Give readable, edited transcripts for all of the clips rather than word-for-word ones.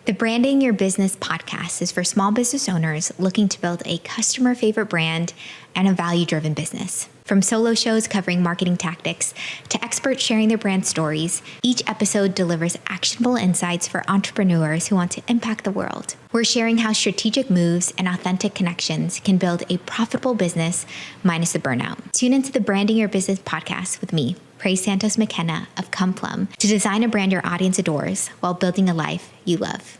The Branding Your Business podcast is for small business owners looking to build a customer favorite brand and a value-driven business. From solo shows covering marketing tactics to experts sharing their brand stories, each episode delivers actionable insights for entrepreneurs who want to impact the world. We're sharing how strategic moves and authentic connections can build a profitable business minus the burnout. Tune into the Branding Your Business podcast with me, Praise Santos McKenna of Come Plum, to design a brand your audience adores while building a life you love.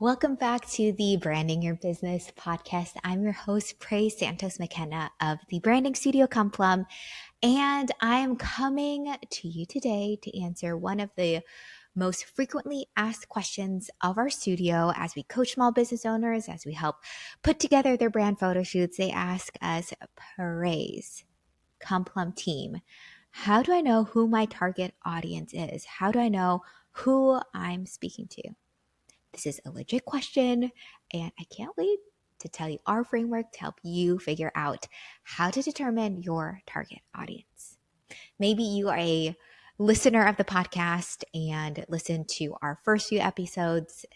Welcome back to the Branding Your Business podcast. I'm your host, Praise Santos McKenna of the branding studio Come Plum, and I am coming to you today to answer one of the most frequently asked questions of our studio as we coach small business owners, as we help put together their brand photo shoots. They ask us, Praise, Come Plum team, how do I know who my target audience is? How do I know who I'm speaking to? This is a legit question, and I can't wait to tell you our framework to help you figure out how to determine your target audience. Maybe you are a listener of the podcast and listen to our first few episodes.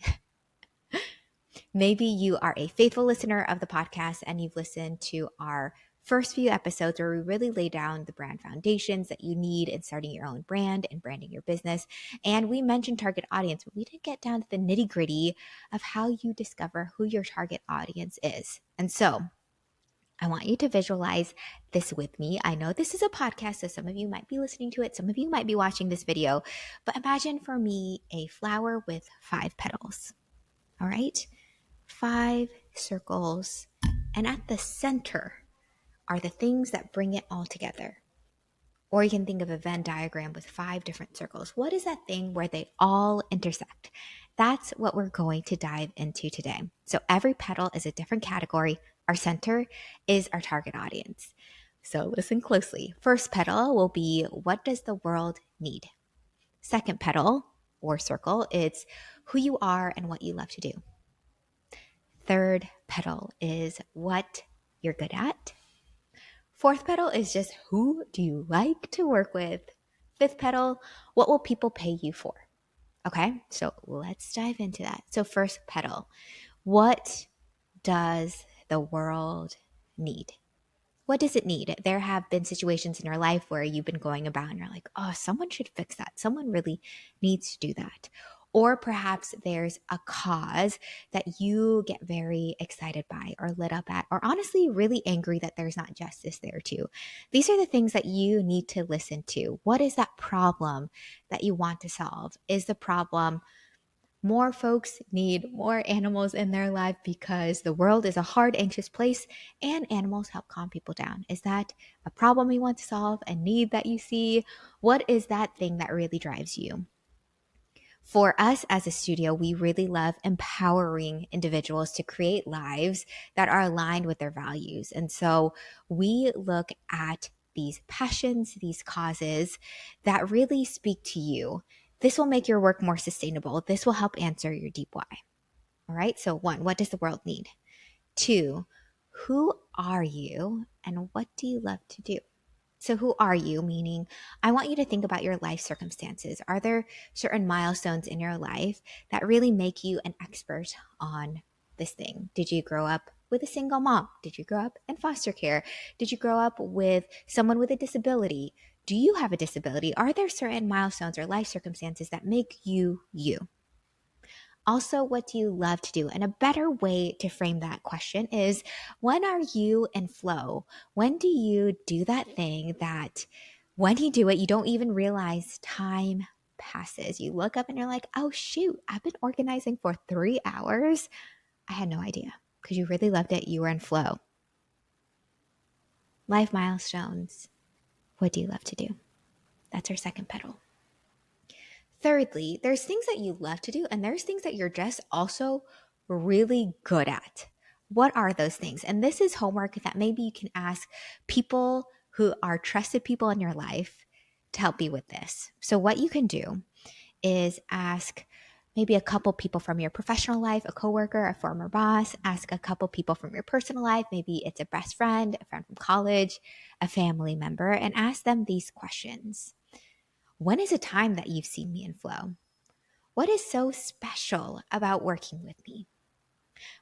Maybe you are a faithful listener of the podcast and you've listened to our first few episodes where we really lay down the brand foundations that you need in starting your own brand and branding your business. And we mentioned target audience, but we didn't get down to the nitty gritty of how you discover who your target audience is. And so I want you to visualize this with me. I know this is a podcast, so some of you might be listening to it. Some of you might be watching this video, but imagine for me a flower with 5 petals. All right. 5 circles, and at the center are the things that bring it all together. Or you can think of a Venn diagram with 5 different circles. What is that thing where they all intersect? That's what we're going to dive into today. So every petal is a different category. Our center is our target audience. So listen closely. First petal will be, what does the world need? Second petal or circle, it's who you are and what you love to do. Third petal is what you're good at. Fourth petal is just who do you like to work with. Fifth petal, what will people pay you for? Okay, so let's dive into that. So first petal, what does the world need? What does it need? There have been situations in your life where you've been going about and you're like, oh, someone should fix that. Someone really needs to do that. Or perhaps there's a cause that you get very excited by or lit up at, or honestly really angry that there's not justice there too. These are the things that you need to listen to. What is that problem that you want to solve? Is the problem more folks need more animals in their life because the world is a hard, anxious place and animals help calm people down? Is that a problem you want to solve, a need that you see? What is that thing that really drives you? For us as a studio, we really love empowering individuals to create lives that are aligned with their values. And so we look at these passions, these causes that really speak to you. This will make your work more sustainable. This will help answer your deep why. All right. So 1, what does the world need? 2, who are you and what do you love to do? So who are you? Meaning, I want you to think about your life circumstances. Are there certain milestones in your life that really make you an expert on this thing? Did you grow up with a single mom? Did you grow up in foster care? Did you grow up with someone with a disability? Do you have a disability? Are there certain milestones or life circumstances that make you you? Also, what do you love to do? And a better way to frame that question is, when are you in flow? When do you do that thing that when you do it, you don't even realize time passes? You look up and you're like, oh shoot, I've been organizing for 3 hours. I had no idea because you really loved it. You were in flow. Life milestones. What do you love to do? That's our second petal. Thirdly, there's things that you love to do and there's things that you're just also really good at. What are those things? And this is homework that maybe you can ask people who are trusted people in your life to help you with this. So what you can do is ask maybe a couple people from your professional life, a coworker, a former boss, ask a couple people from your personal life. Maybe it's a best friend, a friend from college, a family member, and ask them these questions. When is a time that you've seen me in flow? What is so special about working with me?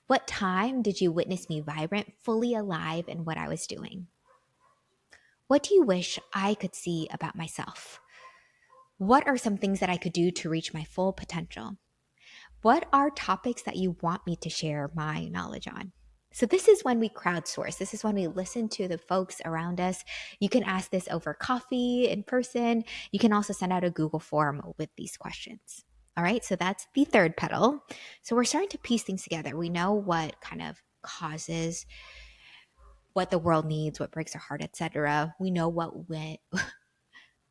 What time did you witness me vibrant, fully alive in what I was doing? What do you wish I could see about myself? What are some things that I could do to reach my full potential? What are topics that you want me to share my knowledge on? So, this is when we crowdsource. This is when we listen to the folks around us. You can ask this over coffee in person. You can also send out a Google form with these questions. All right, so that's the third pedal. So, we're starting to piece things together. We know what kind of causes what the world needs, what breaks our heart, etc. We know what went.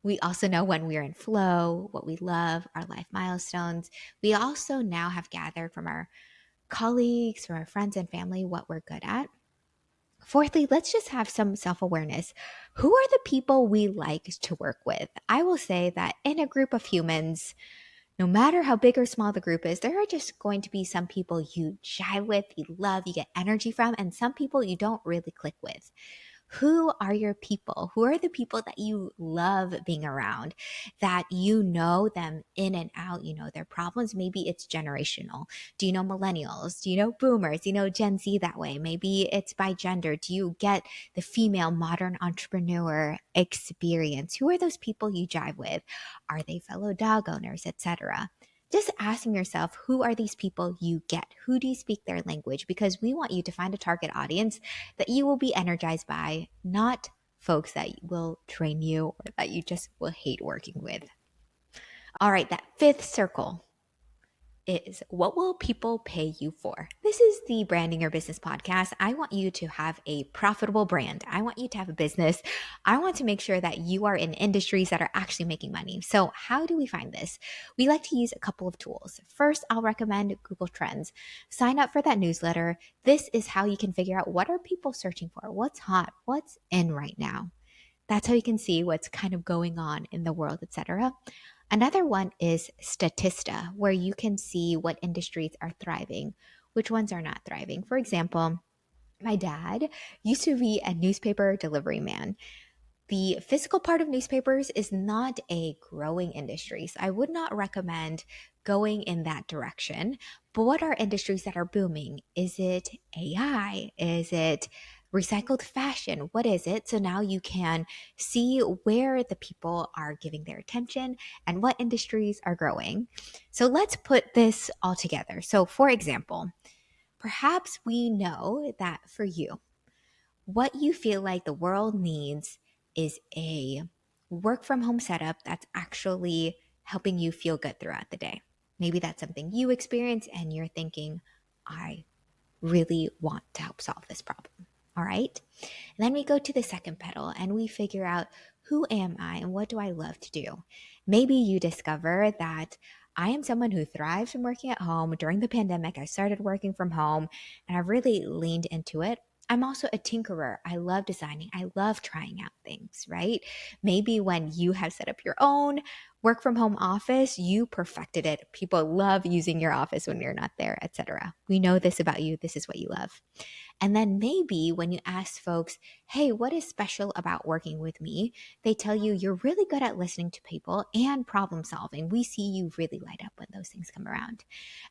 We also know when we're in flow, what we love, our life milestones. We also now have gathered from our colleagues, from our friends and family, what we're good at. Fourthly, let's just have some self awareness. Who are the people we like to work with? I will say that in a group of humans, no matter how big or small the group is, there are just going to be some people you jive with, you love, you get energy from, and some people you don't really click with. Who are your people? Who are the people that you love being around, that you know them in and out? You know their problems. Maybe it's generational. Do you know millennials? Do you know boomers? Do you know Gen Z that way? Maybe it's by gender. Do you get the female modern entrepreneur experience? Who are those people you jive with? Are they fellow dog owners, etc.? Just asking yourself, who are these people you get? Who do you speak their language? Because we want you to find a target audience that you will be energized by, not folks that will train you or that you just will hate working with. All right, that fifth circle is, what will people pay you for? This is the Branding Your Business podcast. I want you to have a profitable brand. I want you to have a business. I want to make sure that you are in industries that are actually making money. So, how do we find this? We like to use a couple of tools. First, I'll recommend Google Trends. Sign up for that newsletter. This is how you can figure out, what are people searching for? What's hot? What's in right now? That's how you can see what's kind of going on in the world, etc. Another one is Statista, where you can see what industries are thriving, which ones are not thriving. For example, my dad used to be a newspaper delivery man. The physical part of newspapers is not a growing industry. So I would not recommend going in that direction. But what are industries that are booming? Is it AI? Is it recycled fashion? What is it? So now you can see where the people are giving their attention and what industries are growing. So let's put this all together. So, for example, perhaps we know that for you, what you feel like the world needs is a work from home setup that's actually helping you feel good throughout the day. Maybe that's something you experience and you're thinking, I really want to help solve this problem. All right. And then we go to the second pedal and we figure out, who am I and what do I love to do? Maybe you discover that I am someone who thrives from working at home. During the pandemic, I started working from home and I've really leaned into it. I'm also a tinkerer. I love designing. I love trying out things, right? Maybe when you have set up your own work from home office, you perfected it. People love using your office when you're not there, etc. We know this about you. This is what you love. And then maybe when you ask folks, hey, what is special about working with me? They tell you you're really good at listening to people and problem solving. We see you really light up when those things come around.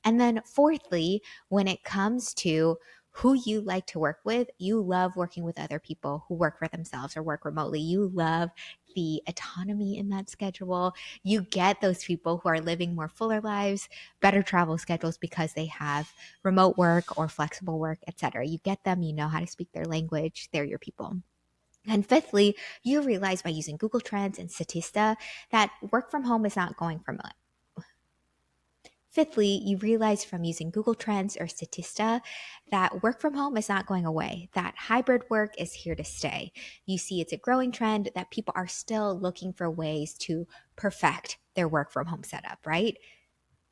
And then fourthly, when it comes to who you like to work with, you love working with other people who work for themselves or work remotely. You love the autonomy in that schedule. You get those people who are living more fuller lives, better travel schedules because they have remote work or flexible work, etc. You get them, you know how to speak their language, they're your people. And fifthly, you realize by using Google Trends and Statista that work from home is not going from it. Fifthly, you realize from using Google Trends or Statista that work from home is not going away, that hybrid work is here to stay. You see it's a growing trend, that people are still looking for ways to perfect their work from home setup, right?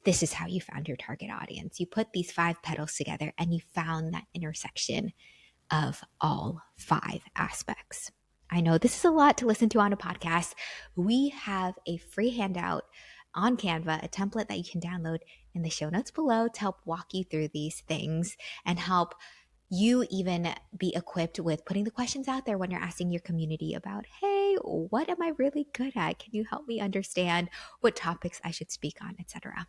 This is how you found your target audience. You put these 5 pedals together and you found that intersection of all 5 aspects. I know this is a lot to listen to on a podcast. We have a free handout on Canva, a template that you can download in the show notes below to help walk you through these things and help you even be equipped with putting the questions out there when you're asking your community about, hey, what am I really good at? Can you help me understand what topics I should speak on, etc.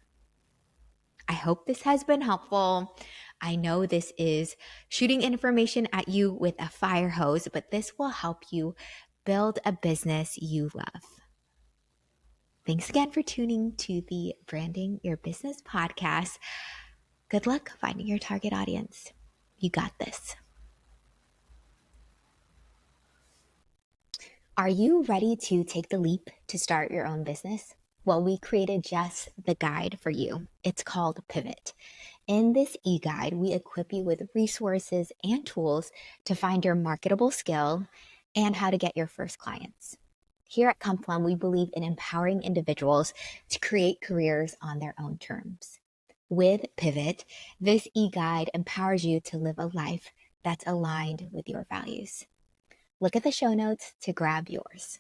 I hope this has been helpful. I know this is shooting information at you with a fire hose, but this will help you build a business you love. Thanks again for tuning to the Branding Your Business podcast. Good luck finding your target audience. You got this. Are you ready to take the leap to start your own business? Well, we created just the guide for you. It's called Pivot. In this e-guide, we equip you with resources and tools to find your marketable skill and how to get your first clients. Here at Come Plum, we believe in empowering individuals to create careers on their own terms. With Pivot, this e-guide empowers you to live a life that's aligned with your values. Look at the show notes to grab yours.